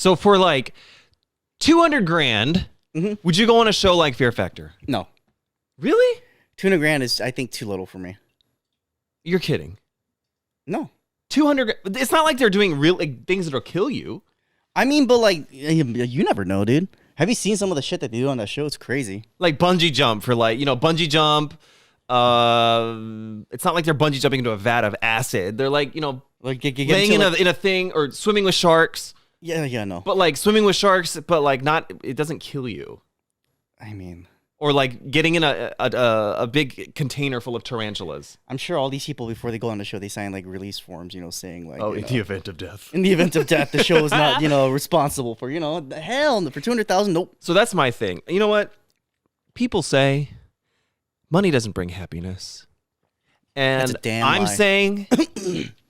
So for like 200 grand, would you go on a show like Fear Factor? No. Really? 200 grand is, I think, too little for me. You're kidding. No. 200. It's not like they're doing real things that'll kill you. I mean, but like, you never know, dude. Have you seen some of the shit that they do on that show? It's crazy. Like bungee jump for like, bungee jump. It's not like they're bungee jumping into a vat of acid. They're like, like laying in a thing or swimming with sharks. Yeah, no. But like swimming with sharks, but like it doesn't kill you. I mean, or like getting in a big container full of tarantulas. I'm sure all these people before they go on the show, they sign like release forms, saying like, in the event of death. In the event of death, the show is not, responsible for, the hell for 200,000. Nope. So that's my thing. You know what? People say money doesn't bring happiness. And that's a damn I'm lie. saying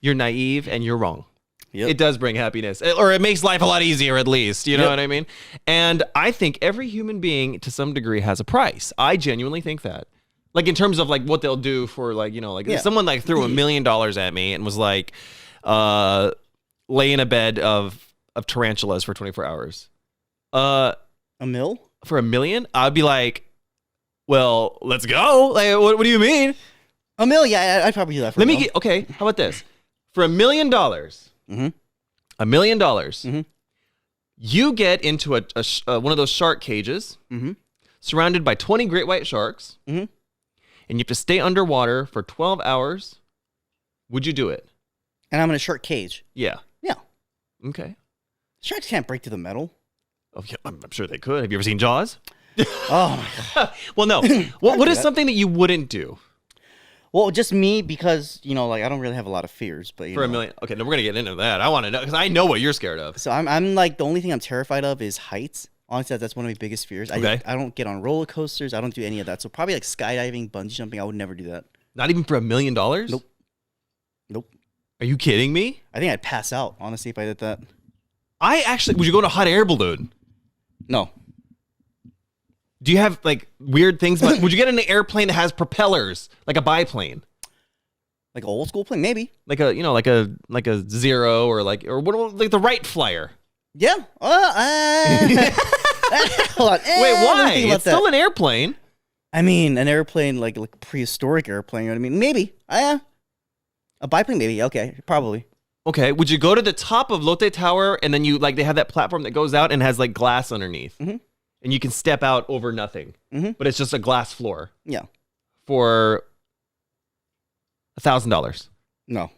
you're naive and you're wrong. Yep. It does bring happiness, or it makes life a lot easier, at least. You know what I mean? And I think every human being, to some degree, has a price. I genuinely think that. Like, in terms of, like, what they'll do for, like, if someone, like, threw $1 million at me and was, like, lay in a bed of tarantulas for 24 hours. A mil? For $1 million? I'd be like, well, let's go. Like, what do you mean? $1 million? Yeah, I'd probably do that for Let me get, okay, how about this? For $1 million... $1 million. You get into one of those shark cages, surrounded by 20 great white sharks, and you have to stay underwater for 12 hours. Would you do it? And I'm in a shark cage. Yeah. Yeah. Okay. Sharks can't break through the metal. Oh, yeah, I'm sure they could. Have you ever seen Jaws? Oh my God. Well, no. What is something that you wouldn't do? Well, just me because, like, I don't really have a lot of fears. But For $1 million. Okay, then we're going to get into that. I want to know, because I know what you're scared of. So I'm like, the only thing I'm terrified of is heights. Honestly, that's one of my biggest fears. Okay. I don't get on roller coasters. I don't do any of that. So probably like skydiving, bungee jumping, I would never do that. Not even for $1 million? Nope. Are you kidding me? I think I'd pass out, honestly, if I did that. Would you go to a hot air balloon? No. Do you have like weird things? Would you get in an airplane that has propellers, like a biplane, like an old school plane? Maybe. Like a like a Zero or like the Wright Flyer? Yeah. Hold on. Wait, why? It's still an airplane. I mean, an airplane like prehistoric airplane. You know what I mean? Maybe. A biplane, maybe. Okay, probably. Okay. Would you go to the top of Lotte Tower and then they have that platform that goes out and has like glass underneath? And you can step out over nothing, but it's just a glass floor. Yeah. For $1,000. No.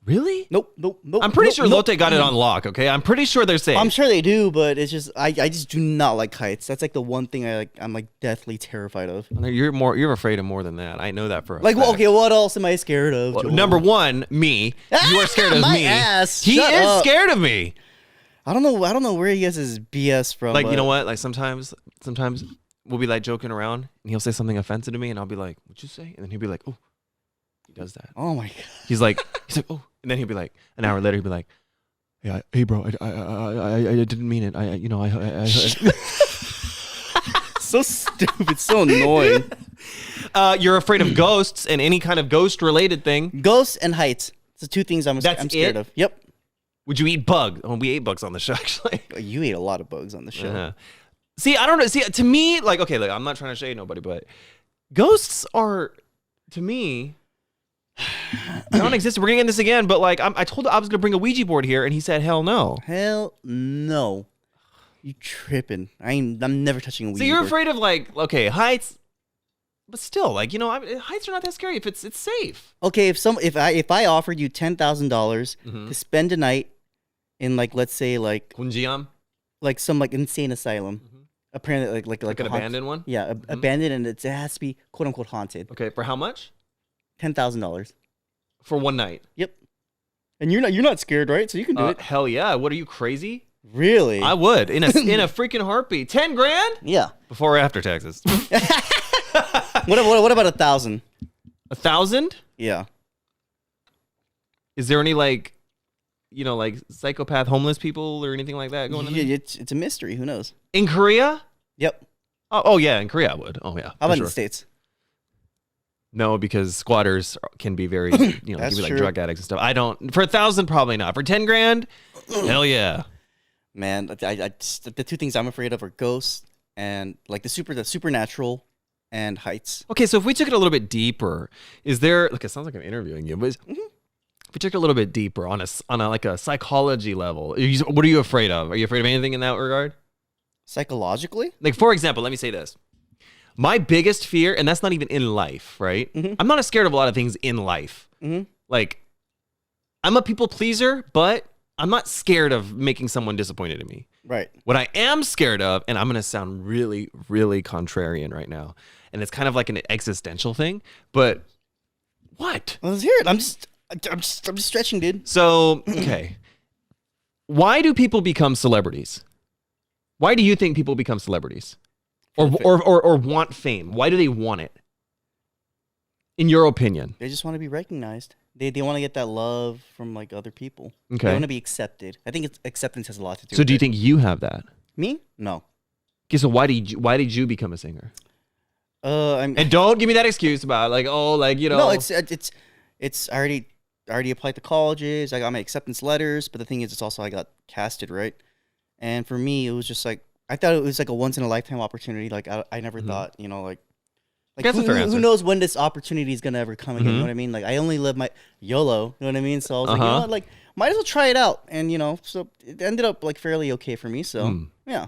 Really? Nope. I'm pretty sure Lotte got it on lock. Okay, I'm pretty sure they're safe. I'm sure they do, but it's just I just do not like heights. That's like the one thing I'm like deathly terrified of. You're afraid of more than that. I know that for a fact. Well, okay, what else am I scared of? Well, number one, me. You are scared of my me. Ass. He Shut is up. scared of me. I don't know where he gets his BS from. Like, you know what? Like sometimes we'll be like joking around and he'll say something offensive to me and I'll be like, "What'd you say?" And then he'll be like, "Oh." He does that. Oh my God. He's like, "Oh." And then he'll be like, an hour later he'll be like, "Yeah, hey bro, I didn't mean it. I So stupid, so annoying. You're afraid of ghosts and any kind of ghost related thing. Ghosts and heights. It's the two things I'm scared of. Yep. Would you eat bugs? Oh, we ate bugs on the show, actually. You ate a lot of bugs on the show. See, I don't know. See, to me, like, okay, look, I'm not trying to shade nobody, but ghosts are, to me, non-existent. We're gonna get this again, but like, I told him I was gonna bring a Ouija board here, and he said, "Hell no." Hell no. You tripping? I'm never touching a Ouija board. So you're afraid of like, okay, heights, but still, like, heights are not that scary if it's safe. Okay, if I offered you $10,000 to spend a night in like, let's say like Kunjiam, like some like insane asylum, apparently like an abandoned one. Yeah, abandoned, and it has to be quote unquote haunted. Okay, for how much? $10,000 for one night. Yep. And you're not scared, right? So you can do it. Hell yeah! What are you, crazy? Really? I would in a freaking heartbeat. 10 grand? Yeah. Before or after taxes? What about 1,000? 1,000? Yeah. Is there any like psychopath homeless people or anything like that going on? It's a mystery. Who knows? In Korea? Yep. Oh yeah, in Korea I would. Oh yeah. How about in the States? No, because squatters can be very, can be like drug addicts and stuff. I don't. For 1,000, probably not. For 10 grand, hell yeah. Man, the two things I'm afraid of are ghosts and like the supernatural and heights. Okay, so if we took it a little bit deeper, is there? Look, it sounds like I'm interviewing you, but if we took it a little bit deeper on a like a psychology level, what are you afraid of? Are you afraid of anything in that regard? Psychologically? Like, for example, let me say this. My biggest fear, and that's not even in life, right? I'm not scared of a lot of things in life. Like, I'm a people pleaser, but I'm not scared of making someone disappointed in me. Right. What I am scared of, and I'm going to sound really, really contrarian right now, and it's kind of like an existential thing, but what? Well, let's hear it. I'm just stretching, dude. So, okay. Why do people become celebrities? Why do you think people become celebrities? Or want fame? Why do they want it? In your opinion? They just want to be recognized. They want to get that love from like other people. Okay. They want to be accepted. I think acceptance has a lot to do with it. So do you think you have that? Me? No. Okay, so why did you become a singer? And don't give me that excuse about like, oh, like, you know. No, it's I already applied to colleges. I got my acceptance letters, but the thing is, it's also I got casted, right? And for me, it was just like I thought it was like a once in a lifetime opportunity. Like I never thought, you know, like that's a fair answer. Who knows when this opportunity is gonna ever come again? You know what I mean? Like I only live my YOLO. You know what I mean? So I was like, you know what? Like might as well try it out. And you know, so it ended up like fairly okay for me. So yeah.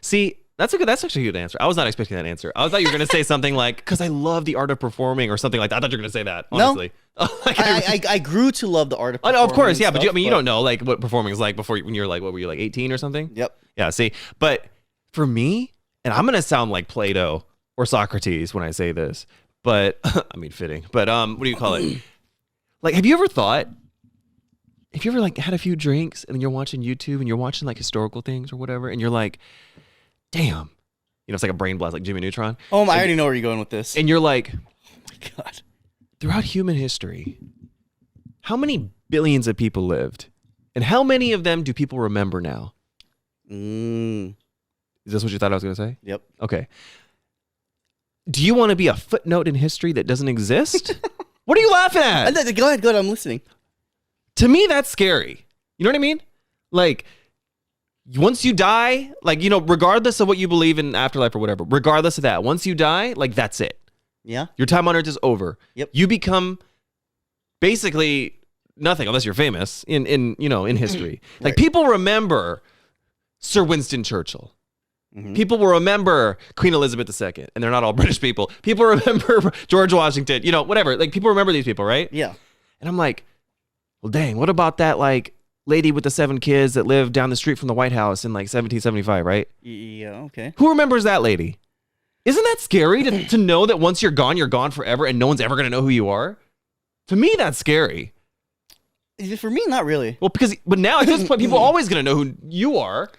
See, that's actually a good answer. I was not expecting that answer. I thought you were gonna say something like, because I love the art of performing or something like that. I thought you were gonna say that. Honestly, no. Like, I grew to love the art of performing. Oh, of course, yeah. But you don't know like what performing is like before when you're like, what were you like 18 or something? Yep. Yeah. See, but for me, and I'm gonna sound like Plato or Socrates when I say this, but I mean fitting. But what do you call it? Like, have you ever like had a few drinks and then you're watching YouTube and you're watching like historical things or whatever, and you're like, damn, you know, it's like a brain blast, like Jimmy Neutron. Oh, I already know where you're going with this. And you're like, oh my God, throughout human history, how many billions of people lived, and how many of them do people remember now? Is this what you thought I was going to say? Yep. Okay. Do you want to be a footnote in history that doesn't exist? What are you laughing at? Go ahead. I'm listening. To me, that's scary. You know what I mean? Like, once you die, like, you know, regardless of what you believe in afterlife or whatever, regardless of that, once you die, like, that's it. Yeah. Your time on earth is over. Yep. You become basically nothing unless you're famous in history. Like, Right. people remember Sir Winston Churchill. People will remember Queen Elizabeth II, and they're not all British people. People remember George Washington, you know, whatever. Like, people remember these people, right? Yeah. And I'm like, well, dang, what about that, like, lady with the 7 kids that lived down the street from the White House in, like, 1775, right? Yeah, okay. Who remembers that lady? Isn't that scary to know that once you're gone forever, and no one's ever going to know who you are? To me, that's scary. For me, not really. Well, but now at this point, people are always going to know who you are.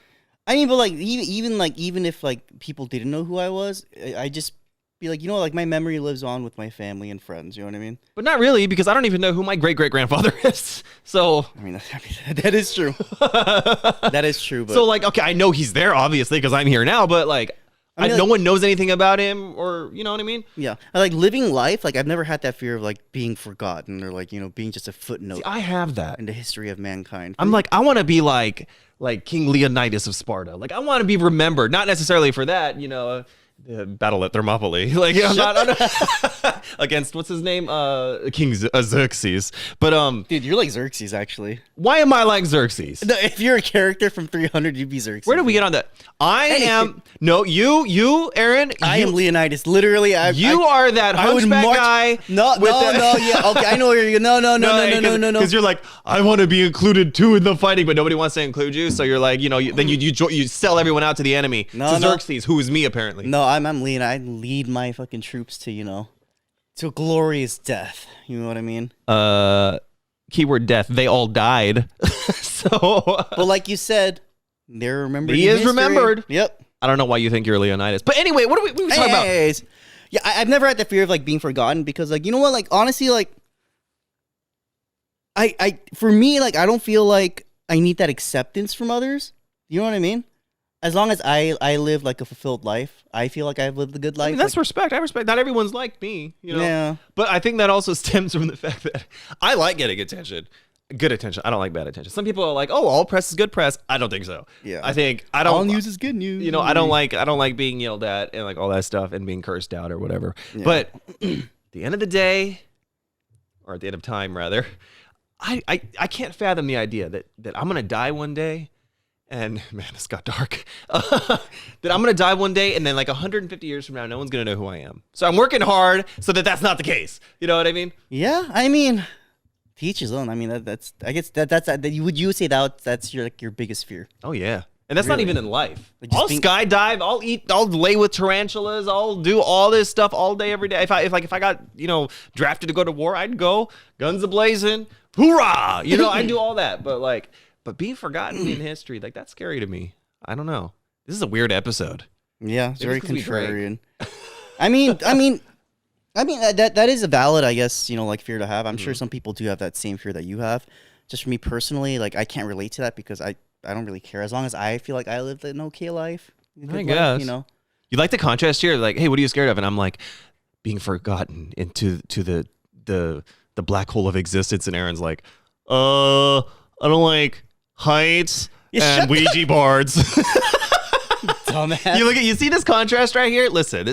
I mean, but like even if like people didn't know who I was, I just be like, you know, like my memory lives on with my family and friends. You know what I mean? But not really, because I don't even know who my great-great-grandfather is. So I mean, that is true. That is true. But so like, okay, I know he's there obviously because I'm here now, but like, I mean, no like, one knows anything about him, or you know what I mean? Yeah, I like living life. Like I've never had that fear of like being forgotten or like, you know, being just a footnote. See, I have that in the history of mankind. I'm like, I want to be like King Leonidas of Sparta. Like, I want to be remembered, not necessarily for that, you know, the battle at Thermopylae. Like, I'm not against what's his name, King Xerxes. But dude, you're like Xerxes actually. Why am I like Xerxes? No, if you're a character from 300, you'd be Xerxes. Where did we get on that? You, Aaron. I am Leonidas. Literally, you are that hunchback guy. No, yeah, okay, I know where you're. No. Because you're like, I want to be included too in the fighting, but nobody wants to include you. So you're like, you know, then you sell everyone out to the enemy. To Xerxes, who is me apparently. No, I'm Leon. I lead my fucking troops to, you know, to glorious death. You know what I mean? Keyword death. They all died. So. But like you said, they're remembered. He is remembered. Yep. I don't know why you think you're Leonidas. But anyway, what are we talking about? Yeah, I've never had the fear of like being forgotten because like, you know what? Like honestly, like for me, like I don't feel like I need that acceptance from others. You know what I mean? As long as I live like a fulfilled life, I feel like I've lived a good life. I mean, that's respect. I respect. Not everyone's like me, you know. Yeah. But I think that also stems from the fact that I like getting attention. Good attention. I don't like bad attention. Some people are like, "Oh, all press is good press." I don't think so. Yeah. I think I don't. All news is good news. You know, I don't like being yelled at and like all that stuff and being cursed out or whatever. Yeah. But at the end of the day, or at the end of time rather, I can't fathom the idea that I'm gonna die one day, and man, this got dark. That I'm gonna die one day, and then like 150 years from now, no one's gonna know who I am. So I'm working hard so that that's not the case. You know what I mean? Yeah, I mean, to each his own. I mean, that's I guess that's would you say that's your like your biggest fear? Oh yeah. And that's Really? not even in life. Like, just I'll being- skydive. I'll lay with tarantulas. I'll do all this stuff all day, every day. If I got drafted to go to war, I'd go guns a blazing, hoorah! I'd do all that. But being forgotten in history, like that's scary to me. I don't know. This is a weird episode. Yeah, it's Maybe very 'cause we drank. contrarian. I mean, that is a valid, I guess, like fear to have. I'm sure some people do have that same fear that you have. Just for me personally, like I can't relate to that because I don't really care as long as I feel like I lived an okay life. I guess. You like the contrast here, like, hey, what are you scared of? And I'm like, being forgotten into the black hole of existence. And Aaron's like, I don't like heights and Ouija boards. Dumbass. You see this contrast right here? Listen,